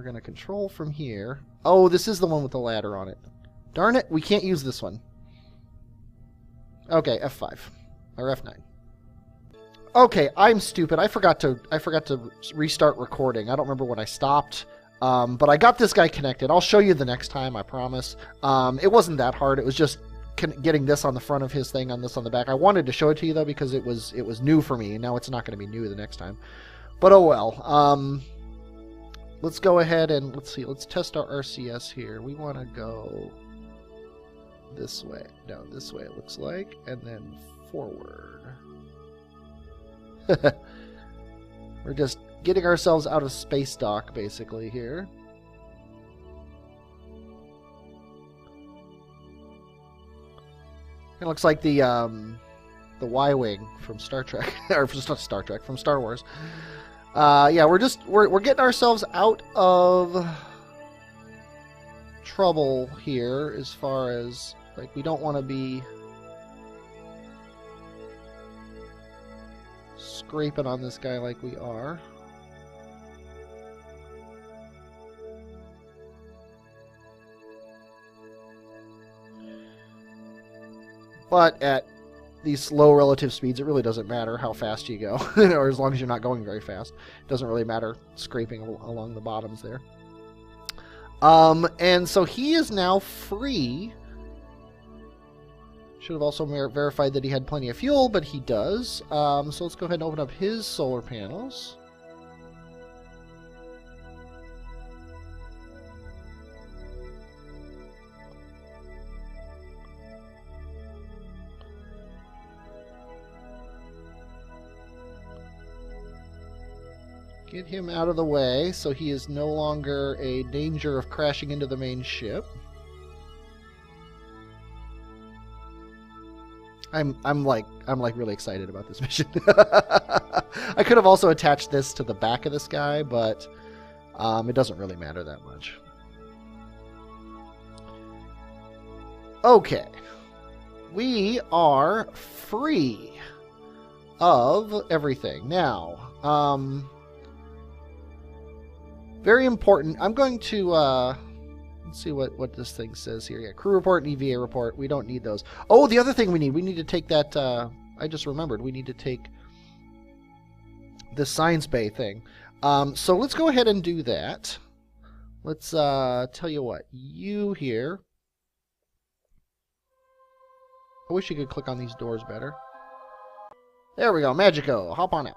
We're going to control from here. Oh, this is the one with the ladder on it. Darn it, we can't use this one. Okay, F5 or F9. Okay, I'm stupid. I forgot to restart recording. I don't remember when I stopped. But I got this guy connected. I'll show you the next time, I promise. It wasn't that hard. It was just getting this on the front of his thing and this on the back. I wanted to show it to you though because it was new for me. Now it's not going to be new the next time. But oh well. Let's go ahead and let's see. Let's test our RCS here. We want to go this way. No, this way it looks like, and then forward. We're just getting ourselves out of space dock basically here. It looks like the Y-wing from Star Trek, or not Star Trek, from Star Wars. Yeah, we're getting ourselves out of trouble here as far as like we don't want to be scraping on this guy like we are. But at these low relative speeds, it really doesn't matter how fast you go, or as long as you're not going very fast. It doesn't really matter scraping along the bottoms there. And so he is now free. Should have also verified that he had plenty of fuel, but he does. So let's go ahead and open up his solar panels. Get him out of the way so he is no longer a danger of crashing into the main ship. I'm like really excited about this mission. I could have also attached this to the back of this guy, but it doesn't really matter that much. Okay. We are free of everything. Now, very important. I'm going to let's see what this thing says here. Yeah, crew report and EVA report. We don't need those. Oh, the other thing we need to take that. I just remembered. We need to take the science bay thing. So let's go ahead and do that. Let's tell you what. You here. I wish you could click on these doors better. There we go. Magico. Hop on out.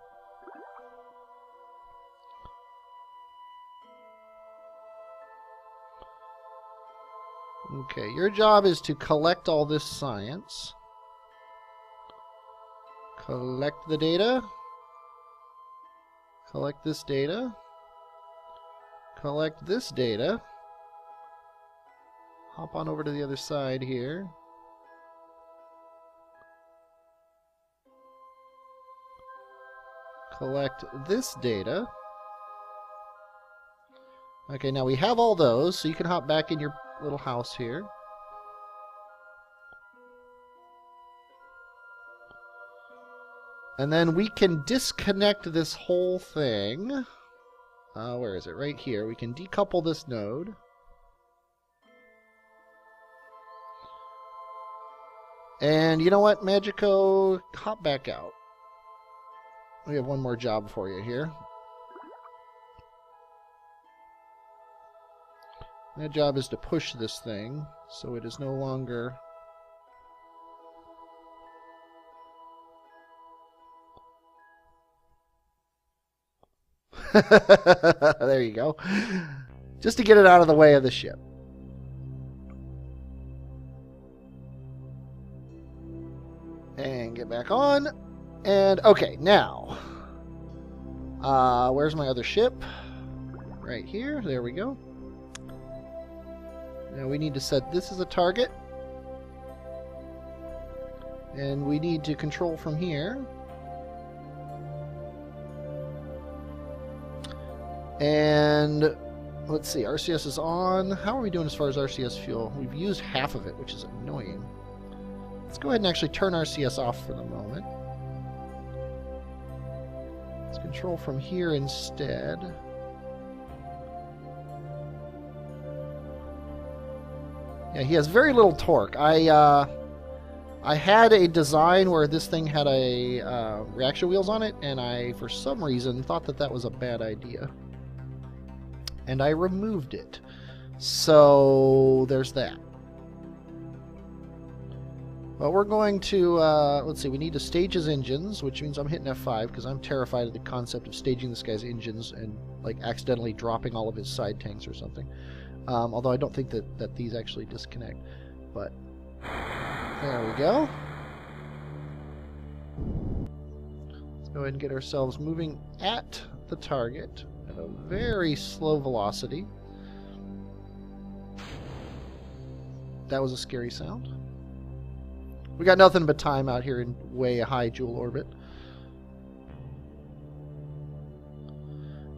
Okay, your job is to collect all this science. Collect the data. Collect this data. Collect this data. Hop on over to the other side here. Collect this data. Okay, now we have all those, so you can hop back in your little house here. And then we can disconnect this whole thing. Where is it? Right here. We can decouple this node. And you know what, Magico? Hop back out. We have one more job for you here. That job is to push this thing, so it is no longer... There you go. Just to get it out of the way of the ship. And get back on. And, okay, now. Where's my other ship? Right here. There we go. Now we need to set this as a target. And we need to control from here. And let's see, RCS is on. How are we doing as far as RCS fuel? We've used half of it, which is annoying. Let's go ahead and actually turn RCS off for the moment. Let's control from here instead. Yeah, he has very little torque. I had a design where this thing had a reaction wheels on it, and I, for some reason, thought that that was a bad idea. And I removed it. So, there's that. Well, we're going to, let's see, we need to stage his engines, which means I'm hitting F5, because I'm terrified of the concept of staging this guy's engines and, like, accidentally dropping all of his side tanks or something. Although I don't think that these actually disconnect. But, there we go. Let's go ahead and get ourselves moving at the target at a very slow velocity. That was a scary sound. We got nothing but time out here in way high Jool orbit.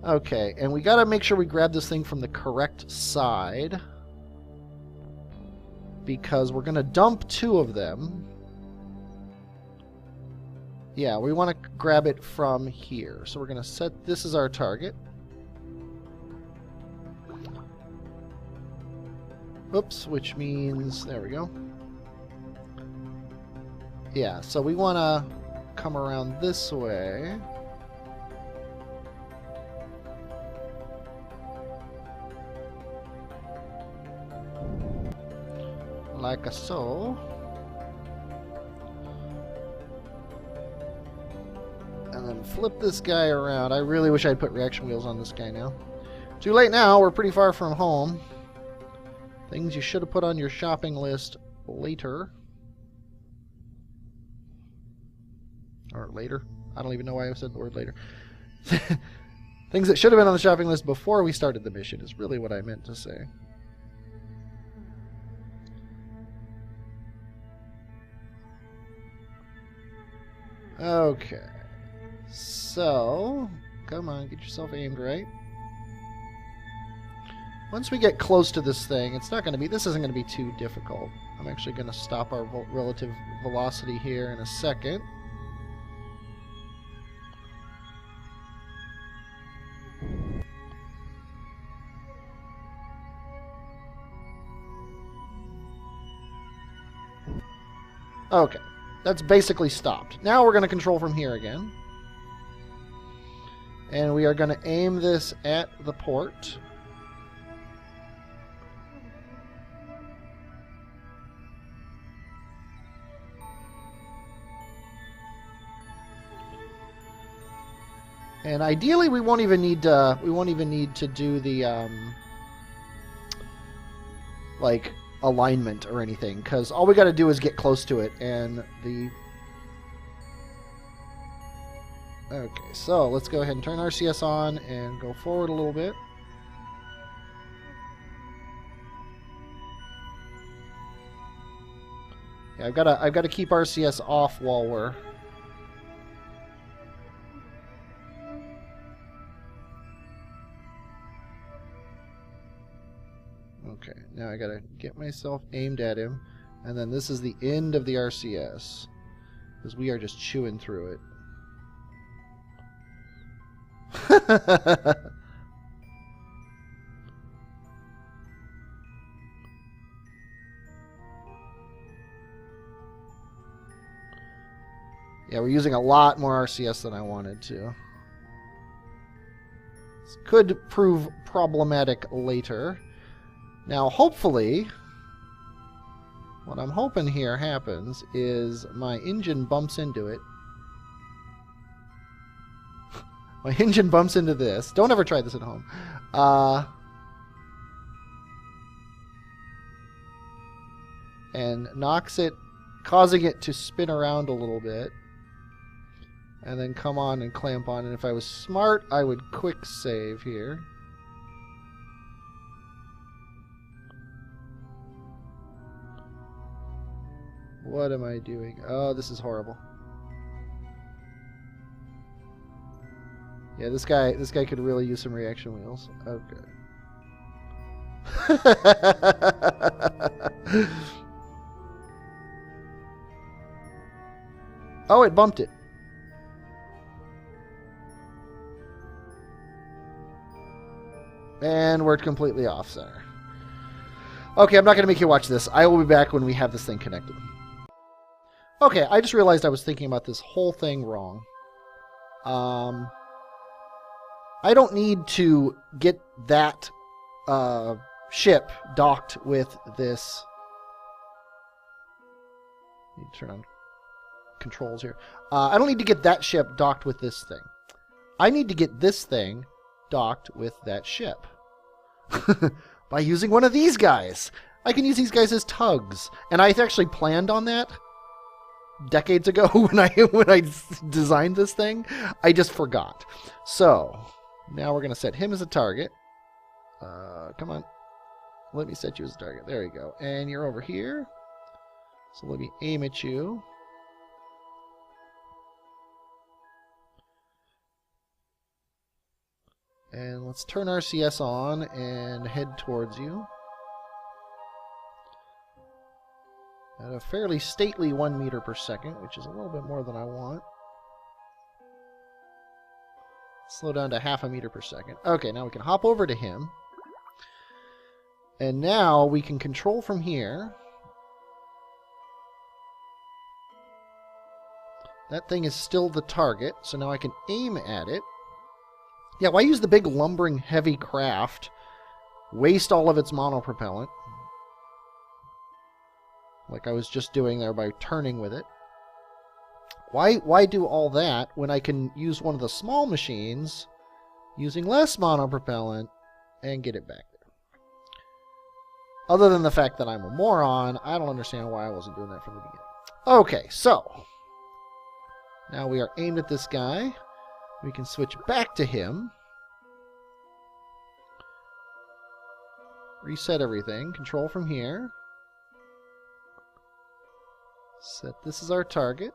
Okay, and we gotta make sure we grab this thing from the correct side, because we're gonna dump 2 of them. Yeah, we want to grab it from here. So we're gonna set this as our target. Oops, which means, there we go. Yeah, so we want to come around this way. Like so. And then flip this guy around. I really wish I'd put reaction wheels on this guy now. Too late now, we're pretty far from home. Things you should have put on your shopping list later. Or later. I don't even know why I said the word later. Things that should have been on the shopping list before we started the mission is really what I meant to say. Okay. So, come on, get yourself aimed right. Once we get close to this thing, it's not going to be, this isn't going to be too difficult. I'm actually going to stop our relative velocity here in a second. Okay, that's basically stopped. Now we're going to control from here again. And we are going to aim this at the port. And ideally, we won't even need to do the like alignment or anything, because all we got to do is get close to it, and the. Okay, so let's go ahead and turn RCS on and go forward a little bit. Yeah, I've got to keep RCS off while we're. Okay, now I gotta get myself aimed at him, and then this is the end of the RCS, because we are just chewing through it. Yeah, we're using a lot more RCS than I wanted to. This could prove problematic later. Now, hopefully, what I'm hoping here happens is my engine bumps into it. My engine bumps into this. Don't ever try this at home. And knocks it, causing it to spin around a little bit. And then come on and clamp on. And if I was smart, I would quick save here. What am I doing? Oh, this is horrible. Yeah, this guy could really use some reaction wheels. Okay. Oh, it bumped it. And we're completely off center. Okay, I'm not going to make you watch this. I will be back when we have this thing connected. Okay, I just realized I was thinking about this whole thing wrong. I don't need to get that ship docked with this. Need to turn on controls here. I don't need to get that ship docked with this thing. I need to get this thing docked with that ship. By using one of these guys. I can use these guys as tugs. And I actually planned on that decades ago when I designed this thing. I just forgot. So, now we're going to set him as a target. Come on. Let me set you as a target. There you go. And you're over here. So let me aim at you. And let's turn RCS on and head towards you. At a fairly stately 1 meter per second, which is a little bit more than I want. Slow down to half a meter per second. Okay, now we can hop over to him. And now we can control from here. That thing is still the target, so now I can aim at it. Yeah, why use the big lumbering heavy craft? Waste all of its monopropellant. Like I was just doing there by turning with it. Why do all that when I can use one of the small machines using less monopropellant and get it back there? Other than the fact that I'm a moron, I don't understand why I wasn't doing that from the beginning. Okay, so now we are aimed at this guy. We can switch back to him. Reset everything. Control from here. Set this as our target.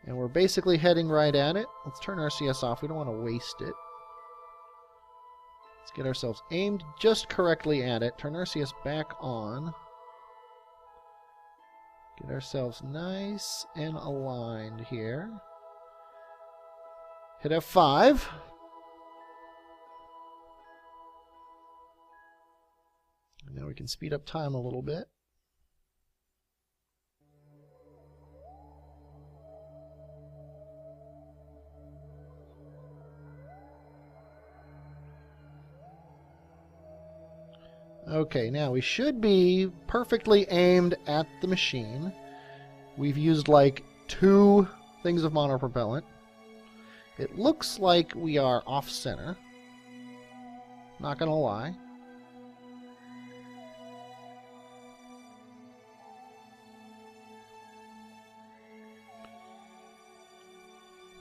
And we're basically heading right at it. Let's turn RCS off. We don't want to waste it. Let's get ourselves aimed just correctly at it. Turn RCS back on. Get ourselves nice and aligned here. Hit F5. And now we can speed up time a little bit. Okay, now we should be perfectly aimed at the machine. We've used like 2 things of monopropellant. It looks like we are off-center. Not gonna lie.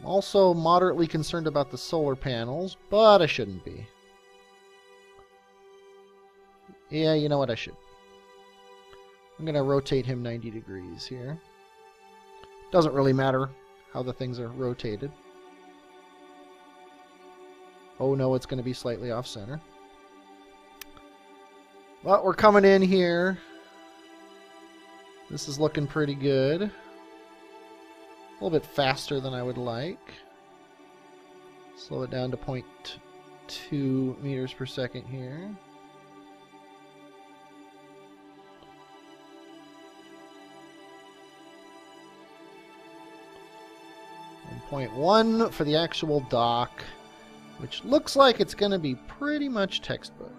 I'm also moderately concerned about the solar panels, but I shouldn't be. Yeah, you know what, I should. I'm going to rotate him 90 degrees here. Doesn't really matter how the things are rotated. Oh no, it's going to be slightly off-center. But we're coming in here. This is looking pretty good. A little bit faster than I would like. Slow it down to 0.2 meters per second here. And 0.1 for the actual dock, which looks like it's going to be pretty much textbook.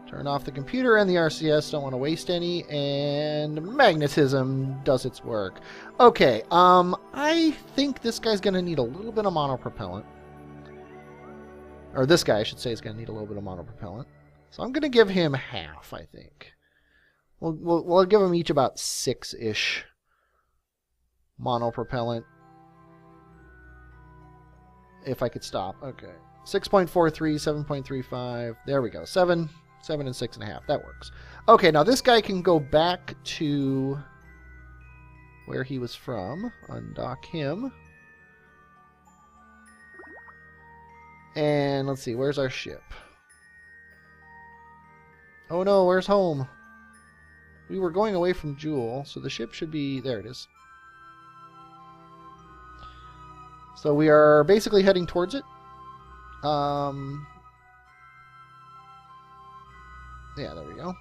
Turn off the computer and the RCS, don't want to waste any, and magnetism does its work. Okay, I think this guy's going to need a little bit of monopropellant. Or this guy, I should say, is going to need a little bit of monopropellant. So I'm going to give him half, I think. We'll give them each about 6-ish monopropellant. If I could stop. Okay. 6.43, 7.35. There we go. 7 and 6.5. That works. Okay, now this guy can go back to where he was from. Undock him. And let's see, where's our ship? Oh no, where's home? We were going away from Jool, so the ship should be... There it is. So we are basically heading towards it. Yeah, there we go.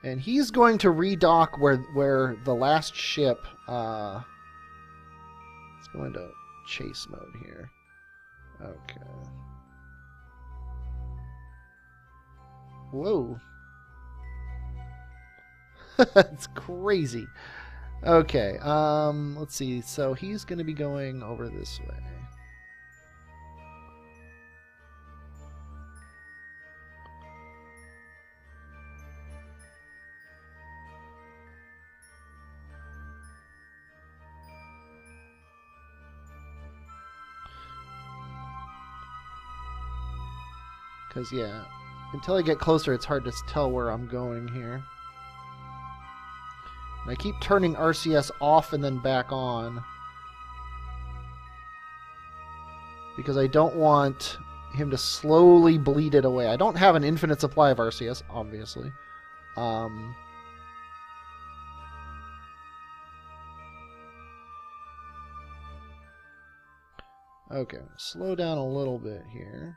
And he's going to redock where the last ship. Let's go into chase mode here. Okay. Whoa. That's crazy. Okay. Let's see. So he's going to be going over this way. Because, yeah, until I get closer, it's hard to tell where I'm going here. And I keep turning RCS off and then back on. Because I don't want him to slowly bleed it away. I don't have an infinite supply of RCS, obviously. Okay, slow down a little bit here.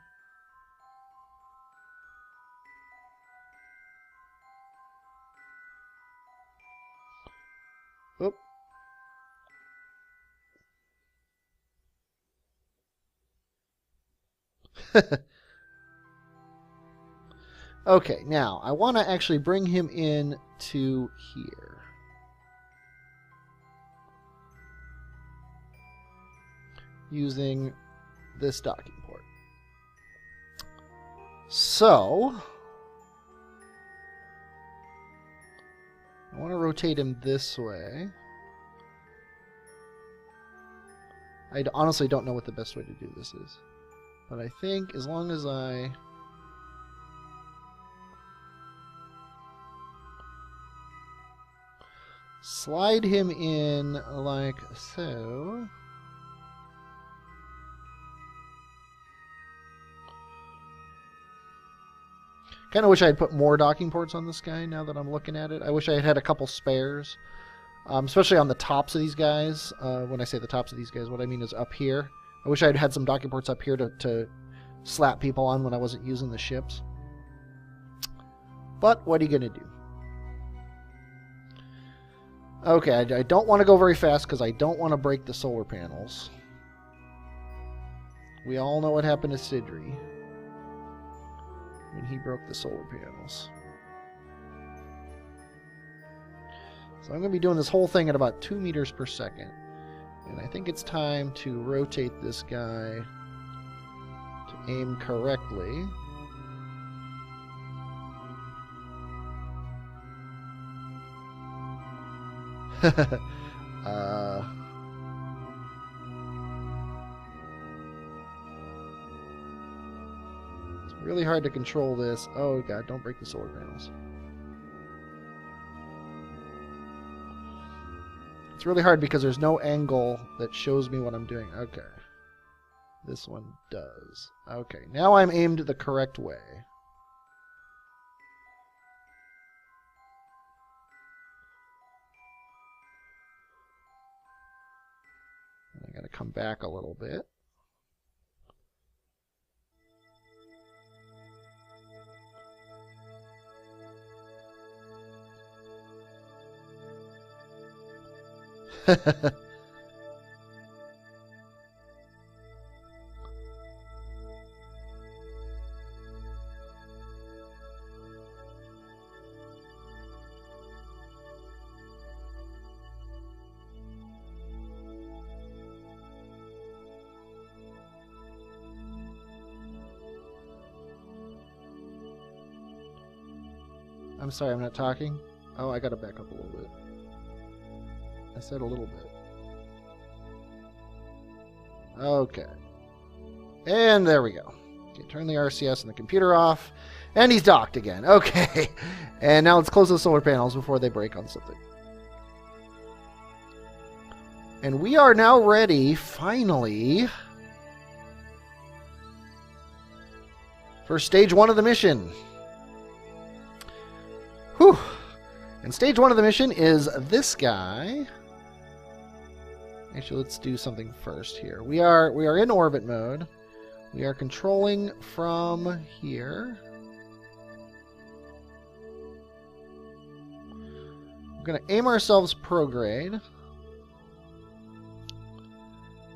Oop. Okay, now I want to actually bring him in to here. Using this docking port. So I want to rotate him this way. I honestly don't know what the best way to do this is. But I think as long as I... slide him in like so... Kind of wish I had put more docking ports on this guy now that I'm looking at it. I wish I had a couple spares. Especially on the tops of these guys. When I say the tops of these guys, what I mean is up here. I wish I had some docking ports up here to slap people on when I wasn't using the ships. But what are you going to do? Okay, I don't want to go very fast because I don't want to break the solar panels. We all know what happened to Sidri when he broke the solar panels. So I'm going to be doing this whole thing at about 2 meters per second. And I think it's time to rotate this guy to aim correctly. It's really hard to control this. Oh god, don't break the solar panels. It's really hard because there's no angle that shows me what I'm doing. Okay. This one does. Okay, now I'm aimed the correct way. I gotta come back a little bit. I'm sorry, I'm not talking. Oh, I gotta back up a little bit. I said a little bit. Okay. And there we go. Okay, turn the RCS and the computer off. And he's docked again. Okay. And now let's close the solar panels before they break on something. And we are now ready, finally, for stage 1 of the mission. Whew. And stage 1 of the mission is this guy. Actually, let's do something first here. We are in orbit mode. We are controlling from here. We're going to aim ourselves prograde.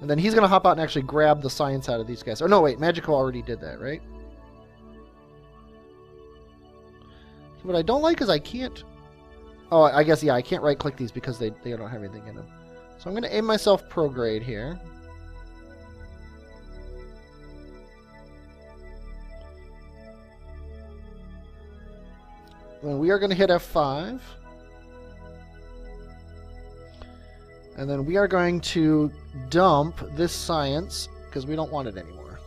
And then he's going to hop out and actually grab the science out of these guys. Oh, no, wait. Magico already did that, right? So what I don't like is I can't... Oh, I guess, yeah, I can't right-click these because they don't have anything in them. So I'm going to aim myself prograde here. And we are going to hit F5. And then we are going to dump this science because we don't want it anymore.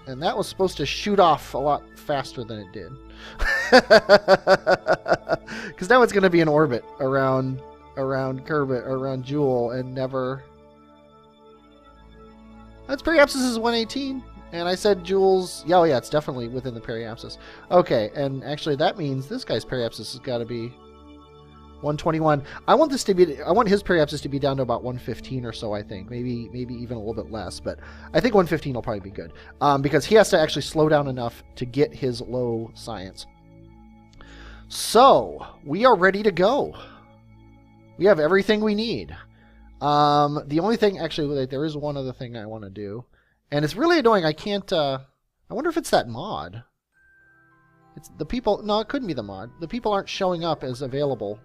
And that was supposed to shoot off a lot faster than it did. Because now it's going to be in orbit around Jool and never... That's periapsis is 118. And I said Jool's... Yeah, oh yeah, it's definitely within the periapsis. Okay, and actually that means this guy's periapsis has got to be 121. I want his periapsis to be down to about 115 or so, I think. Maybe even a little bit less, but I think 115 will probably be good. Because he has to actually slow down enough to get his low science. So, we are ready to go. We have everything we need. The only thing, actually, there is one other thing I want to do. And it's really annoying. I can't, I wonder if it's that mod. It's the people, no, it couldn't be the mod. The people aren't showing up as available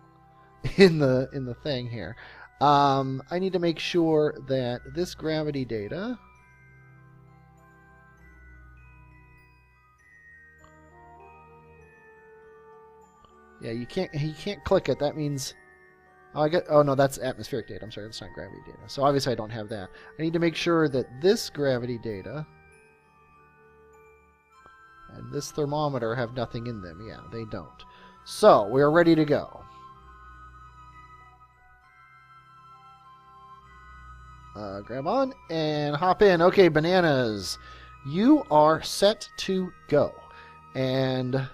in the thing here. I need to make sure that this gravity data... Yeah, he can't click it. That means... Oh no, that's atmospheric data. I'm sorry, that's not gravity data. So obviously I don't have that. I need to make sure that this gravity data and this thermometer have nothing in them. Yeah, they don't. So, we're ready to go. Grab on and hop in. Okay, bananas. You are set to go. And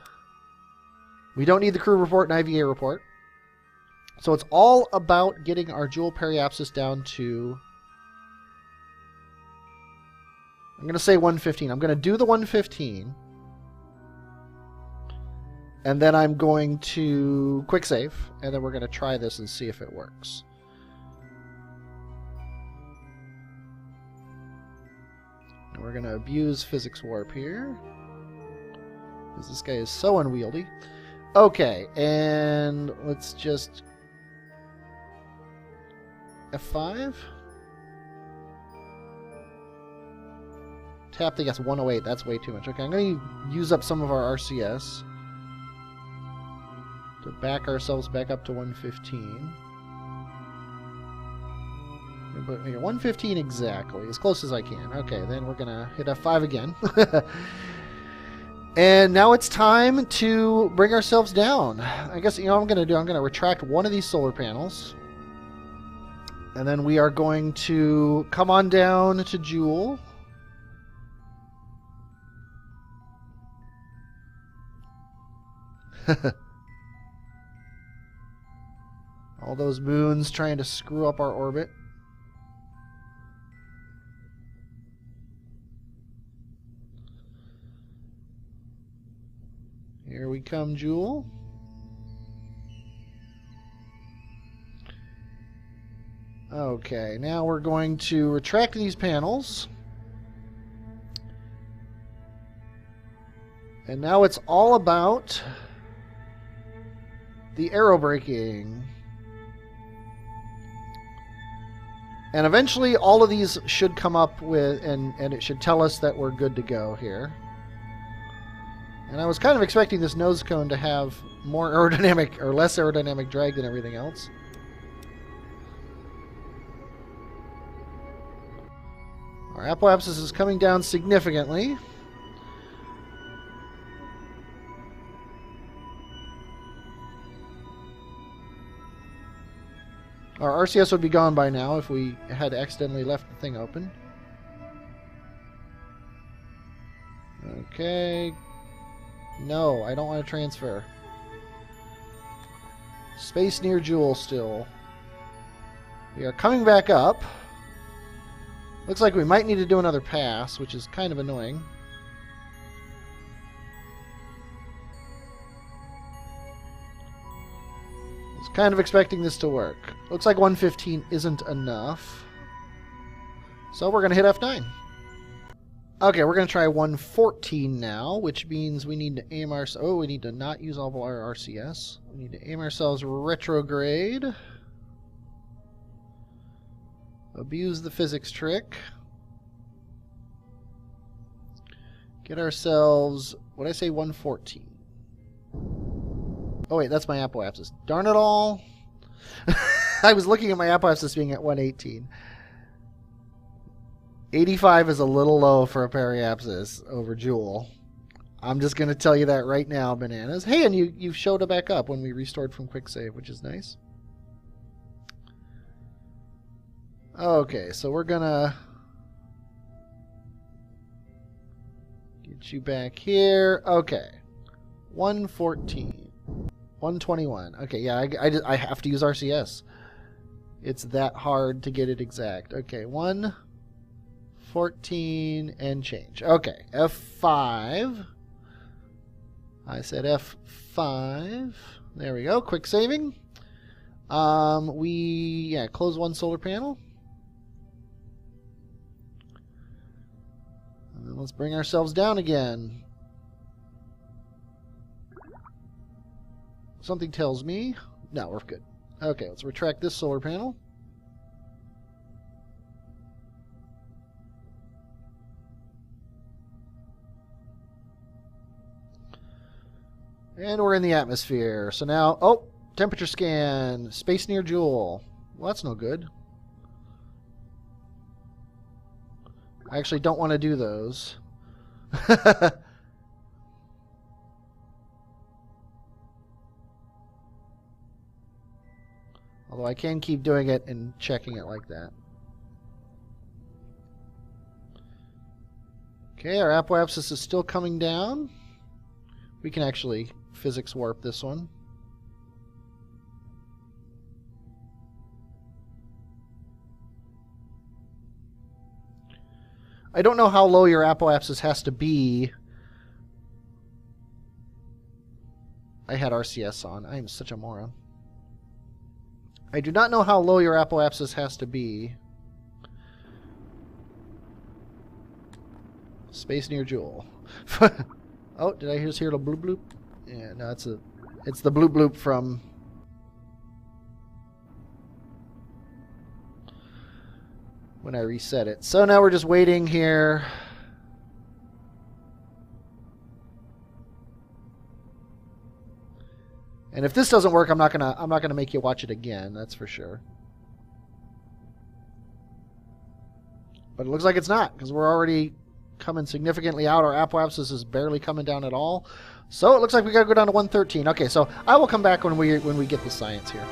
we don't need the crew report and IVA report. So it's all about getting our Jool periapsis down to... I'm going to say 115. I'm going to do the 115. And then I'm going to quick save. And then we're going to try this and see if it works. And we're going to abuse physics warp here. Because this guy is so unwieldy. Okay, and let's just... F5? Tap the gas 108. That's way too much. Okay, I'm going to use up some of our RCS to back ourselves back up to 115. But here, 115 exactly, as close as I can. Okay, then we're going to hit F5 again. And now it's time to bring ourselves down. I guess, you know what I'm going to do? I'm going to retract one of these solar panels. And then we are going to come on down to Jool. All those moons trying to screw up our orbit. Here we come, Jool. Okay, now we're going to retract these panels. And now it's all about the aerobraking. And eventually all of these should come up with, and it should tell us that we're good to go here. And I was kind of expecting this nose cone to have more aerodynamic, or less aerodynamic drag than everything else. Our apoapsis is coming down significantly. Our RCS would be gone by now if we had accidentally left the thing open. Okay. No, I don't want to transfer. Space near Jool still. We are coming back up. Looks like we might need to do another pass, which is kind of annoying. I was kind of expecting this to work. Looks like 115 isn't enough. So we're going to hit F9. Okay, we're going to try 114 now, which means we need to aim our... Oh, we need to not use all of our RCS. We need to aim ourselves retrograde. Abuse the physics trick. Get ourselves... What did I say? 114. Oh, wait, that's my apoapsis. Darn it all. I was looking at my apoapsis being at 118. 85 is a little low for a periapsis over Jool. I'm just going to tell you that right now, Bananas. Hey, and you showed it back up when we restored from quick save, which is nice. Okay, so we're going to get you back here. Okay. 114. 121. Okay, yeah, I have to use RCS. It's that hard to get it exact. Okay, 114 and change. Okay, F5. I said F5. There we go. Quick saving. Close one solar panel. And then let's bring ourselves down again. Something tells me... No, we're good. Okay, let's retract this solar panel. And we're in the atmosphere. So now... Oh! Temperature scan. Space near Jool. Well, that's no good. I actually don't want to do those. Although I can keep doing it and checking it like that. Okay, our apoapsis is still coming down. We can actually physics warp this one. I don't know how low your apoapsis has to be. I had RCS on. I am such a moron. I do not know how low your apoapsis has to be. Space near Jool. Oh, did I just hear the bloop bloop? Yeah, no, it's the bloop bloop from... when I reset it. So now we're just waiting here. And if this doesn't work, I'm not gonna make you watch it again, that's for sure. But it looks like it's not, because we're already coming significantly out. Our apoapsis is barely coming down at all. So it looks like we gotta go down to 113. Okay, so I will come back when we get the science here.